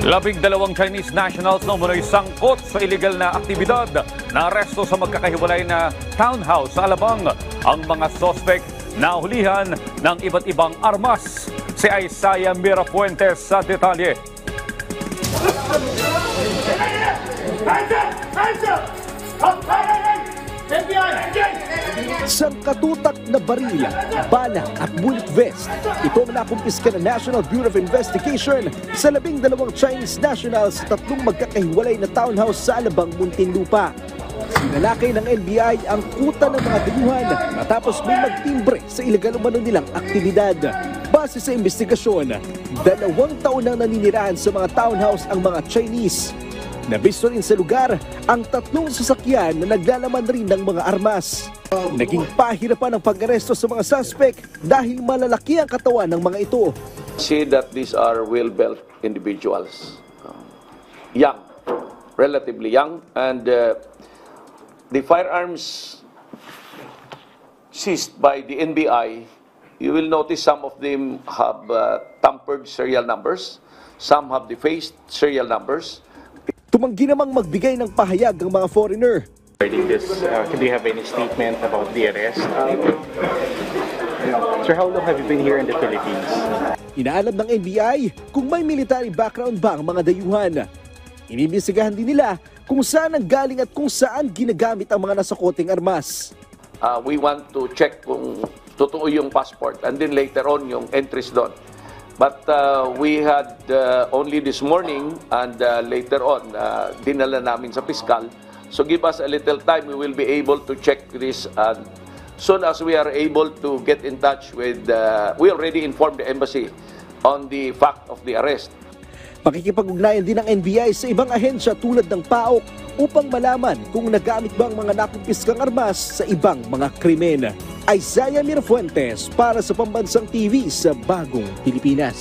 12 Chinese nationals na umano'y sangkot sa iligal na aktibidad na aresto sa magkakahiwalay na townhouse sa Alabang. Ang mga sospek na hulihan ng iba't ibang armas. Si Isaiah Mirafuentes sa detalye. Sangkatutak na baril, bala at bullet vest. Ito ang nakumpiska ng National Bureau of Investigation sa 12 Chinese nationals sa 3 magkakahiwalay na townhouse sa Alabang, Muntinlupa. Sinalakay ng NBI ang kuta ng mga dayuhan matapos may magtimbre sa ilegal umano nilang aktibidad. Base sa investigasyon, 2 taon nang naninirahan sa mga townhouse ang mga Chinese. Nabisto rin sa lugar ang 3 sasakyan na naglalaman rin ng mga armas. Naging pahirapan ang pag-aresto sa mga suspect dahil malalaki ang katawan ng mga ito. See that these are well-built individuals, young, relatively young, and the firearms seized by the NBI, you will notice some of them have tampered serial numbers, some have defaced serial numbers. Tumanggi namang magbigay ng pahayag ang mga foreigner. Regarding this, do you have any statement about the arrest? Sir, how long have you been here in the Philippines? Inaalam ng NBI kung may military background ba ang mga dayuhan. Inimbestigahan din nila kung saan ang galing at kung saan ginagamit ang mga nasakoteng armas. We want to check kung totoo yung passport and then later on yung entries doon. But we had only this morning and later on, dinala namin sa piskal. So give us a little time, we will be able to check this. And soon as we are able to get in touch with, we already informed the embassy on the fact of the arrest. Pakikipag-ugnayan din ng NBI sa ibang ahensya tulad ng PAOK upang malaman kung nagamit ba ang mga nakumpiskang armas sa ibang mga krimen. Isaiah Mirafuentes para sa Pambansang TV sa Bagong Pilipinas.